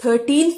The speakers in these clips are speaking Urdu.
13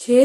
6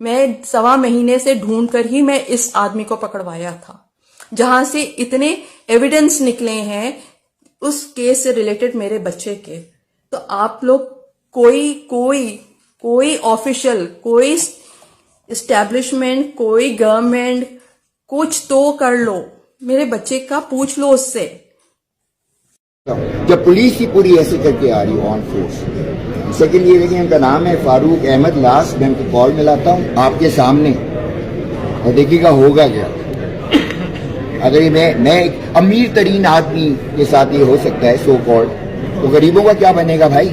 میں 1.25 مہینے سے ڈھونڈ کر ہی میں اس آدمی کو پکڑوایا تھا، جہاں سے اتنے ایویڈنس نکلے ہیں اس کیس سے ریلیٹڈ میرے بچے کے. تو آپ لوگ کوئی آفیشل، کوئی اسٹیبلشمنٹ، کوئی گورنمنٹ کچھ تو کر لو، میرے بچے کا پوچھ لو اس سے. جب پولیس ہی پوری ایسے کر کے آ رہی ہو آن فورس. سیکنڈ یہ دیکھیں ان کا نام ہے فاروق احمد لاس. میں ان کو کال ملاتا ہوں آپ کے سامنے اور دیکھیے گا ہوگا کیا. اگر یہ میں ایک امیر ترین آدمی کے ساتھ یہ ہو سکتا ہے سو کالڈ، تو غریبوں کا کیا بنے گا بھائی؟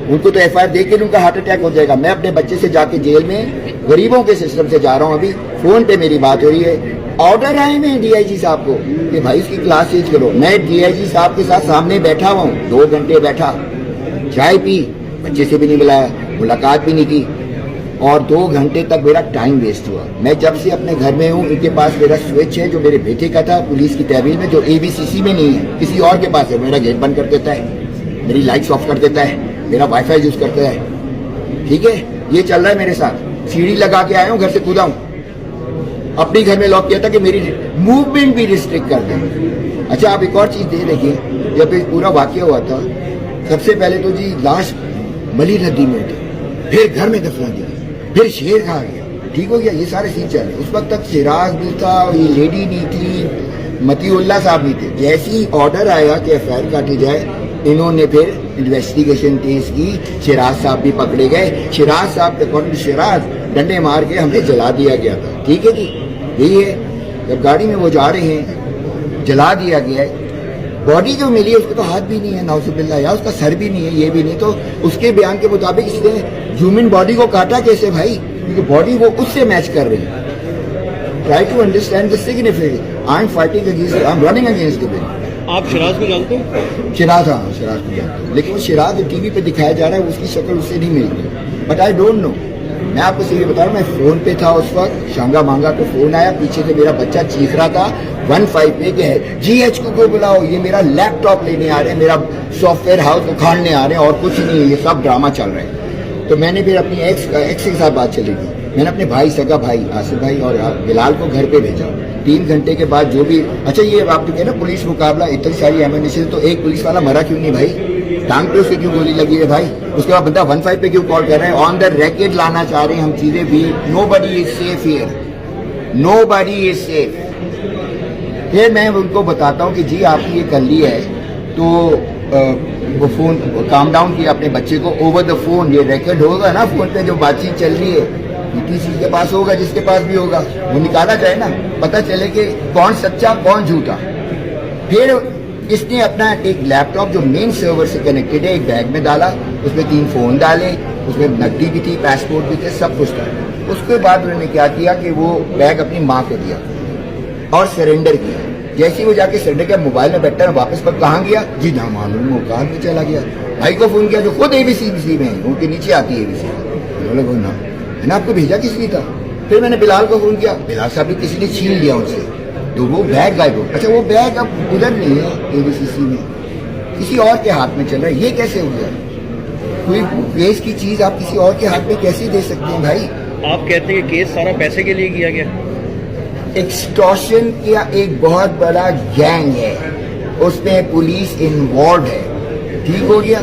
ان کو تو ایف آئی آر دے کے ان کا ہارٹ اٹیک ہو جائے گا. میں اپنے بچے سے جا کے جیل میں غریبوں کے سسٹم سے جا رہا ہوں. ابھی فون پہ میری بات ہو رہی ہے، آرڈر آئے ہیں ڈی آئی جی صاحب کو کہ بھائی اس کی کلاس چینج کرو. میں ڈی آئی جی صاحب کے ساتھ سامنے بیٹھا ہوا ہوں، 2 گھنٹے بیٹھا، چائے پی، بچے سے بھی نہیں ملایا، ملاقات بھی نہیں کی، اور 2 گھنٹے تک میرا ٹائم ویسٹ ہوا. میں جب سے اپنے گھر میں ہوں، ان کے پاس میرا سوئچ ہے جو میرے بیٹے کا تھا پولیس کی تحویل میں، جو اے بی سی سی میں نہیں ہے، کسی اور کے پاس ہے. میرا گیٹ بند کر دیتا ہے، میری لائٹس آف کر دیتا ہے، میرا وائی فائی یوز کرتا ہے. ٹھیک ہے، یہ چل رہا ہے میرے ساتھ. سیڑھی لگا کے آیا ہوں، گھر سے کودا ہوں، اپنی گھر میں لاک کیا تھا کہ میری موومنٹ بھی ریسٹرکٹ کر دیں. اچھا آپ ایک اور چیز دیکھیں، جب یہ پورا واقعہ ہوا تھا سب سے پہلے تو جی لاش ملی ندی میں تھی، پھر گھر میں دفنا دی، پھر شیر کھا گیا. ٹھیک ہو گیا، یہ سارے سین چل رہے. اس وقت تک شراز بھی تھا، یہ لیڈی نہیں تھی، متی اللہ صاحب نہیں تھے. جیسے ہی آرڈر آیا کہ ایف آئی آر کاٹی جائے، انہوں نے پھر انویسٹیگیشن تیز کی. شراز صاحب بھی پکڑے گئے. شراز صاحب شراز ڈنڈے مار کے ہمیں جلا دیا گیا تھا. ٹھیک ہے جی، یہی ہے. جب گاڑی میں وہ جا رہے ہیں، جلا دیا گیا ہے. باڈی جو ملی ہے اس کو تو ہاتھ بھی نہیں ہے نعوذ باللہ، یا اس کا سر بھی نہیں ہے، یہ بھی نہیں. تو اس کے بیان کے مطابق اس نے ہیومن باڈی کو کاٹا کیسے بھائی؟ کیونکہ باڈی وہ اس سے میچ کر رہی ہے. Try to understand this significance. I am fighting against, I am running against the will. آپ شراز کو جانتے ہو؟ شراز، ہاں شراز کو جانتا ہوں، لیکن وہ شراز جو ٹی وی پہ دکھایا جا رہا ہے اس کی شکل اس سے نہیں ملتی. But I don't know. میں آپ کو صحیح بتا رہا ہوں، میں فون پہ تھا اس وقت، شانگا مانگا کو فون آیا، پیچھے سے میرا بچہ چیخ رہا تھا 15 پہ کہ جی ایچ کو بلاؤ، یہ میرا لیپ ٹاپ لینے آ رہے ہیں، میرا سافٹ ویئر ہاؤس کو کھاڑنے آ رہے ہیں، اور کچھ نہیں ہے، یہ سب ڈرامہ چل رہے ہیں. تو میں نے پھر اپنی ایکس کے ساتھ بات چلی تھی. میں نے اپنے بھائی، سگا بھائی آصف بھائی اور بلال کو گھر پہ بھیجا. 3 گھنٹے کے بعد جو بھی، اچھا یہ آپ نے نا پولیس مقابلہ، اتنی ساری ایمونیشن، تو ایک پولیس والا مرا کیوں نہیں بھائی؟ ٹانگ پہ اس سے کیوں گولی لگی ہے بھائی؟ اس کے بعد بندہ 15 پہ کیوں کال کر رہے ہیں؟ آن دا ریکٹ لانا چاہ رہے ہیں ہم چیزیں بھی. Nobody is safe here, nobody is safe. پھر میں ان کو بتاتا ہوں کہ جی آپ نے یہ کر لیا ہے، تو وہ فون کام ڈاؤن کیا اپنے بچے کو اوور دا فون. یہ ریکارڈ ہوگا نا فون پہ جو بات چیت چل رہی ہے، کسی کے پاس ہوگا، جس کے پاس بھی ہوگا وہ نکالا جائے نا، پتہ چلے کہ کون سچا کون جھوٹا. پھر اس نے اپنا ایک لیپ ٹاپ جو مین سرور سے کنیکٹڈ ہے ایک بیگ میں ڈالا، اس میں 3 فون ڈالے، اس میں نقدی بھی تھی، پاسپورٹ بھی تھے، سب کچھ تھا. اس کے بعد انہوں نے کیا کیا کہ وہ بیگ اپنی ماں کو دیا اور سرنڈر کیا. جیسے ہی وہ جا کے سرنڈر کیا، موبائل میں بیٹھا واپس پر کہاں گیا جی نامعلوم مقام میں چلا گیا. بھائی کو فون کیا جو خود اے بی سی میں ہے، ان کے نیچے آتی ہے اے بی سی. میں نے آپ کو بھیجا کس لیے تھا؟ پھر میں نے بلال کو فون کیا، بلال صاحب بھی کسی نے چھین لیا ان سے، تو وہ بیگ غائب ہو. اچھا وہ بیگ اب ادھر نہیں ہے اے بی سی سی میں، کسی اور کے ہاتھ میں چل رہا ہے. یہ کیسے ہو گیا؟ کوئی کیس کی چیز آپ کسی اور کے ہاتھ میں کیسے دے سکتے ہیں بھائی؟ آپ کہتے ہیں کہ کیس سارا پیسے کے لیے کیا گیا؟ ایکسٹورشن کا ایک بہت بڑا گینگ ہے، اس میں پولیس انوالوڈ ہے. ٹھیک ہو گیا.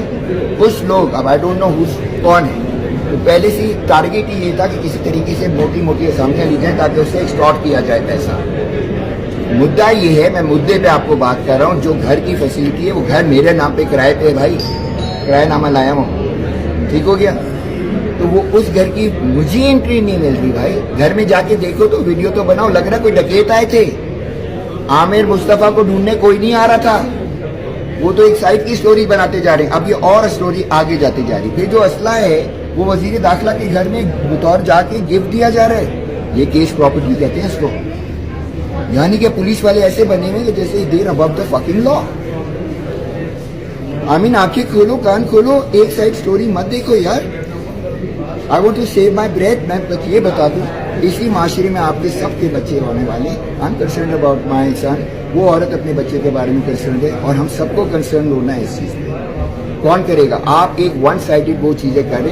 کچھ لوگ، اب آئی ڈونٹ نو کون ہے، تو پہلے سے ٹارگیٹ ہی یہ تھا کہ کسی طریقے سے موٹی موٹی اسامیاں لی جائیں تاکہ اس سے ایکسٹورٹ کیا جائے پیسہ. مدعا یہ ہے، میں مدعے پہ آپ کو بات کر رہا ہوں، جو گھر کی فیسلٹی ہے وہ گھر میرے نام پہ کرائے پہ ہے بھائی، کرایہ نامہ لایا ہوں. ٹھیک ہو گیا. تو وہ اس گھر کی مجھے انٹری نہیں مل رہی بھائی. گھر میں جا کے دیکھو تو ویڈیو تو بناؤ، لگ رہا کوئی ڈکیت آئے تھے. عامر مصطفیٰ کو ڈھونڈنے کوئی نہیں آ رہا تھا. وہ تو ایک سائڈ کی سٹوری بناتے جا رہے ہیں. اب یہ اور سٹوری آگے جاتی جا رہی. پھر جو اسلحہ ہے وہ وزیر داخلہ کے گھر میں بطور جا کے گفٹ دیا جا رہا ہے. یہ کیس پراپرٹی کہتے ہیں اس کو. یعنی کہ پولیس والے ایسے بنے ہوئے کہ جیسے دیر ابو دا فکنگ لا. آمین آنکھیں کھولو، کان کھولو، ایک سائڈ سٹوری مت دیکھو یار. I want to save my breath. میں یہ بتا دوں، اسی معاشرے میں آپ کے سب کے بچے ہونے والے. I am concerned about my son. وہ عورت اپنے بچے کے بارے میں کنسرنڈ ہے، اور ہم سب کو کنسرن ہونا ہے اس چیز میں. کون کرے گا؟ آپ ایک ون سائڈڈ وہ چیزیں کریں.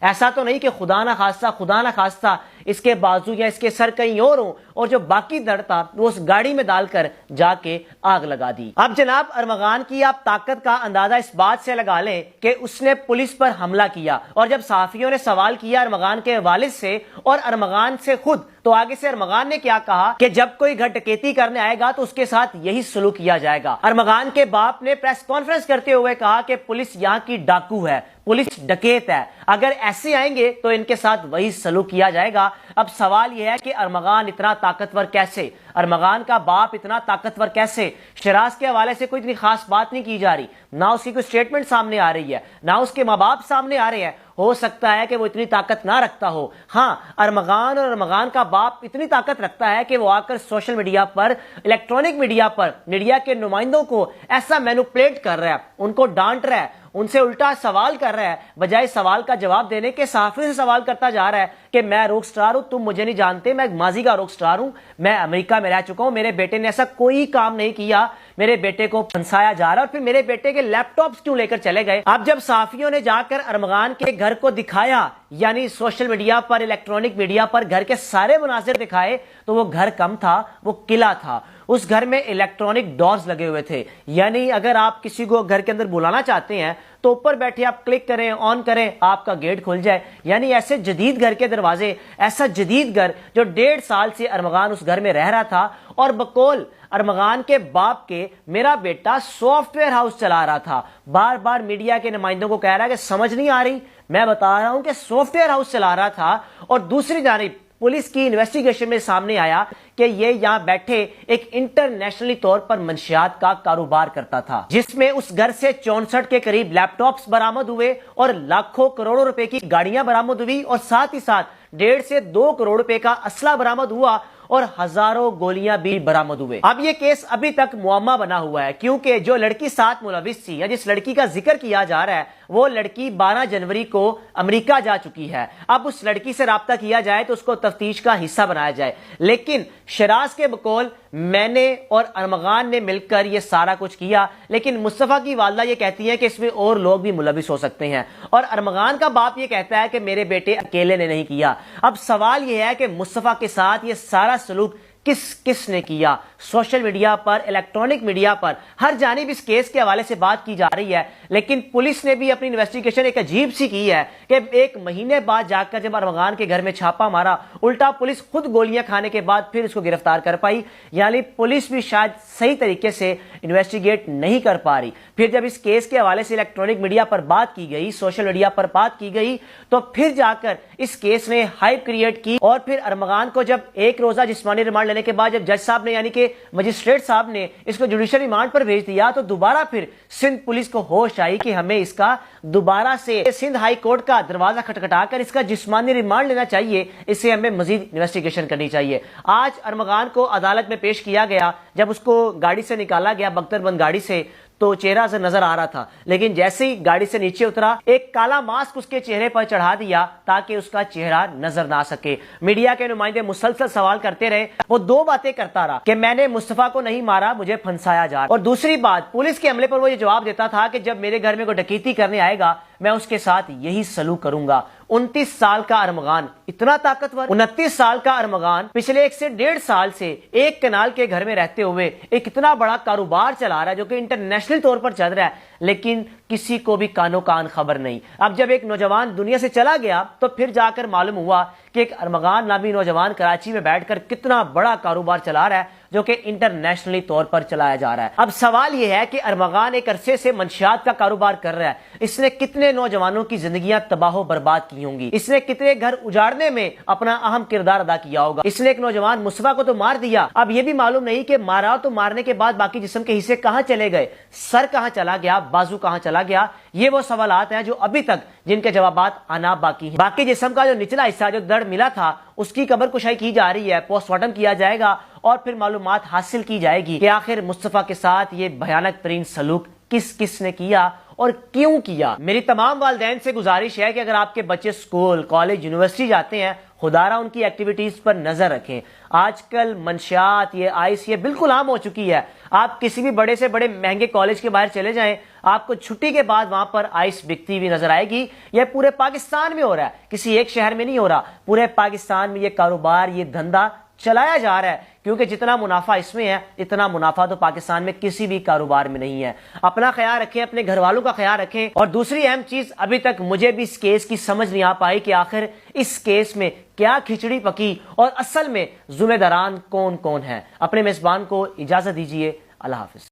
ایسا تو نہیں کہ خدا نہ خواستہ اس کے بازو یا اس کے سر کہیں اور ہوں اور جو باقی دڑ تھا وہ اس گاڑی میں ڈال کر جا کے آگ لگا دی۔ اب جناب ارمغان کی آپ طاقت کا اندازہ اس بات سے لگا لیں کہ اس نے پولیس پر حملہ کیا، اور جب صحافیوں نے سوال کیا ارمغان کے والد سے اور ارمغان سے خود، تو آگے سے ارمغان نے کیا کہا کہ جب کوئی گھر ڈکیتی کرنے آئے گا تو اس کے ساتھ یہی سلوک کیا جائے گا۔ ارمغان کے باپ نے پریس کانفرنس کرتے ہوئے کہا کہ پولیس یہاں کی ڈاکو ہے، پولیس ڈکیت ہے، اگر ایسے آئیں گے تو ان کے ساتھ وہی سلوک کیا جائے گا۔ اب سوال یہ ہے کہ ارمغان اتنا طاقتور کیسے، ارمغان کا باپ اتنا طاقتور کیسے؟ شیراز کے حوالے سے کوئی اتنی خاص بات نہیں کی جا رہی، نہ اس کی کوئی سٹیٹمنٹ سامنے آ رہی ہے، نہ اس کے ماں باپ سامنے آ رہے ہیں۔ ہو سکتا ہے کہ وہ اتنی طاقت نہ رکھتا ہو، ہاں ارمغان اور ارمغان کا باپ اتنی طاقت رکھتا ہے کہ وہ آ کر سوشل میڈیا پر، الیکٹرانک میڈیا پر میڈیا کے نمائندوں کو ایسا مینوپلیٹ کر رہا ہے، ان کو ڈانٹ رہا ہے، ان سے الٹا سوال کر رہا ہے، بجائے سوال کا جواب دینے کے صحافی سے سوال کرتا جا رہا ہے کہ میں راک سٹار ہوں، تم مجھے نہیں جانتے، میں ماضی کا راک سٹار ہوں، میں امریکہ میں رہ چکا ہوں، میرے بیٹے نے ایسا کوئی کام نہیں کیا، میرے بیٹے کو پھنسایا جا رہا ہے، اور پھر میرے بیٹے کے لیپ ٹاپس کیوں لے کر چلے گئے؟ اب جب صحافیوں نے جا کر ارمغان کے گھر کو دکھایا، یعنی سوشل میڈیا پر، الیکٹرانک میڈیا پر گھر کے سارے مناظر دکھائے، تو وہ گھر کم تھا، وہ قلعہ تھا۔ اس گھر میں الیکٹرانک ڈورز لگے ہوئے تھے، یعنی اگر آپ کسی کو گھر کے اندر بلانا چاہتے ہیں تو اوپر بیٹھے آپ کلک کریں، آن کریں، آپ کا گیٹ کھل جائے۔ یعنی ایسے جدید گھر کے دروازے، ایسا جدید گھر جو 1.5 سال سے ارمغان اس گھر میں رہ رہا تھا، اور بقول ارمغان کے باپ کے میرا بیٹا سافٹ ویئر ہاؤس چلا رہا تھا۔ بار بار میڈیا کے نمائندوں کو کہہ رہا ہے کہ سمجھ نہیں آ رہی، میں بتا رہا ہوں کہ سافٹ ویئر ہاؤس چلا رہا تھا۔ اور دوسری جانب پولیس کی انویسٹیگیشن میں سامنے آیا کہ یہ یہاں بیٹھے ایک انٹرنیشنلی طور پر منشیات کا کاروبار کرتا تھا، جس میں اس گھر سے 64 کے قریب لیپ ٹاپس برآمد ہوئے، اور لاکھوں کروڑوں روپے کی گاڑیاں برآمد ہوئی، اور ساتھ ہی ساتھ 1.5 سے 2 کروڑ روپے کا اسلحہ برآمد ہوا، اور ہزاروں گولیاں بھی برآمد ہوئے۔ اب یہ کیس ابھی تک معمہ بنا ہوا ہے، کیونکہ جو لڑکی ساتھ ملوث تھی یا جس لڑکی کا ذکر کیا جا رہا ہے، وہ لڑکی 12 جنوری کو امریکہ جا چکی ہے۔ اب اس لڑکی سے رابطہ کیا جائے تو اس کو تفتیش کا حصہ بنایا جائے، لیکن شیراز کے بقول میں نے اور ارمغان نے مل کر یہ سارا کچھ کیا، لیکن مصطفیٰ کی والدہ یہ کہتی ہے کہ اس میں اور لوگ بھی ملوث ہو سکتے ہیں، اور ارمغان کا باپ یہ کہتا ہے کہ میرے بیٹے اکیلے نے نہیں کیا۔ اب سوال یہ ہے کہ مصطفیٰ کے ساتھ یہ سارا سلوک کس نے کیا؟ سوشل میڈیا پر، الیکٹرانک میڈیا پر، ہر جانب اس کیس کے حوالے سے بات کی جا رہی ہے، لیکن پولیس نے بھی اپنی انویسٹیگیشن ایک عجیب سی کی ہے کہ 1 مہینے بعد جا کر جب ارمغان کے گھر میں چھاپا مارا، الٹا پولیس خود گولیاں کھانے کے بعد پھر اس کو گرفتار کر پائی۔ یعنی پولیس بھی شاید صحیح طریقے سے انویسٹیگیٹ نہیں کر پا رہی۔ پھر جب اس کیس کے حوالے سے الیکٹرانک میڈیا پر بات کی گئی، سوشل میڈیا پر بات کی گئی، تو پھر جا کر اس کیس نے ہائپ کریٹ کی، اور پھر ارمغان کو جب 1 روزہ جسمانی ریمانڈ لینے کے بعد جب جج صاحب نے، یعنی کہ مجسٹریٹ صاحب نے اس کو جوڈیشل ریمانڈ پر بھیج دیا، تو دوبارہ پھر سندھ پولیس کو ہوش آئی کہ ہمیں اس کا دوبارہ سے سندھ ہائی کورٹ کا دروازہ کھٹکھٹا کر اس کا جسمانی ریمانڈ لینا چاہیے، اس سے ہمیں مزید انویسٹیگیشن کرنی چاہیے۔ آج ارمغان کو عدالت میں پیش کیا گیا، جب اس کو گاڑی سے نکالا گیا، بختر بند گاڑی سے، تو چہرہ سے نظر آ رہا تھا، لیکن جیسے ہی گاڑی سے نیچے اترا، ایک کالا ماسک اس کے چہرے پر چڑھا دیا تاکہ اس کا چہرہ نظر نہ سکے۔ میڈیا کے نمائندے مسلسل سوال کرتے رہے، وہ 2 باتیں کرتا رہا کہ میں نے مصطفیٰ کو نہیں مارا، مجھے پھنسایا جا رہا، اور دوسری بات پولیس کے عملے پر وہ یہ جواب دیتا تھا کہ جب میرے گھر میں کوئی ڈکیتی کرنے آئے گا میں اس کے ساتھ یہی سلوک کروں گا۔ 29 سال کا ارمغان اتنا طاقتور، 29 سال کا ارمغان پچھلے 1 سے 1.5 سال سے ایک کنال کے گھر میں رہتے ہوئے ایک اتنا بڑا کاروبار چلا رہا ہے جو کہ انٹرنیشنل طور پر چل رہا ہے، لیکن کسی کو بھی کانوں کان خبر نہیں۔ اب جب ایک نوجوان دنیا سے چلا گیا تو پھر جا کر معلوم ہوا کہ ایک ارمغان نامی نوجوان کراچی میں بیٹھ کر کتنا بڑا کاروبار چلا رہا ہے جو کہ انٹرنیشنلی طور پر چلایا جا رہا ہے۔ اب سوال یہ ہے کہ ارمغان ایک عرصے سے منشیات کا کاروبار کر رہا ہے، اس نے کتنے نوجوانوں کی زندگیاں تباہ و برباد کی ہوں گی، اس نے کتنے گھر اجاڑنے میں اپنا اہم کردار ادا کیا ہوگا۔ اس نے ایک نوجوان مصطفیٰ کو تو مار دیا، اب یہ بھی معلوم نہیں کہ مارا تو مارنے کے بعد باقی جسم کے حصے کہاں چلے گئے، سر کہاں چلا گیا، بازو کہاں چلا گیا۔ یہ وہ سوالات ہیں جو ابھی تک جن کے جوابات آنا باقی ہیں۔ باقی جسم کا جو نچلا حصہ جو دڑ ملا تھا اس کی قبر کشائی کی جا رہی ہے، پوسٹ مارٹم کیا جائے گا، اور پھر معلومات حاصل کی جائے گی کہ آخر مصطفیٰ کے ساتھ یہ بھیانک ترین سلوک کس نے کیا اور کیوں کیا۔ میری تمام والدین سے گزارش ہے کہ اگر آپ کے بچے اسکول، کالج، یونیورسٹی جاتے ہیں، خدا را ان کی ایکٹیویٹیز پر نظر رکھیں۔ آج کل منشیات، یہ آئس، یہ بالکل عام ہو چکی ہے۔ آپ کسی بھی بڑے سے بڑے مہنگے کالج کے باہر چلے جائیں، آپ کو چھٹی کے بعد وہاں پر آئس بکتی ہوئی نظر آئے گی۔ یہ پورے پاکستان میں ہو رہا ہے، کسی ایک شہر میں نہیں ہو رہا، پورے پاکستان میں یہ کاروبار، یہ دھندا چلایا جا رہا ہے، کیونکہ جتنا منافع اس میں ہے اتنا منافع تو پاکستان میں کسی بھی کاروبار میں نہیں ہے۔ اپنا خیال رکھیں، اپنے گھر والوں کا خیال رکھیں۔ اور دوسری اہم چیز، ابھی تک مجھے بھی اس کیس کی سمجھ نہیں آ پائی کہ آخر اس کیس میں کیا کھچڑی پکی اور اصل میں ذمہ داران کون کون ہیں۔ اپنے میزبان کو اجازت دیجیے، اللہ حافظ۔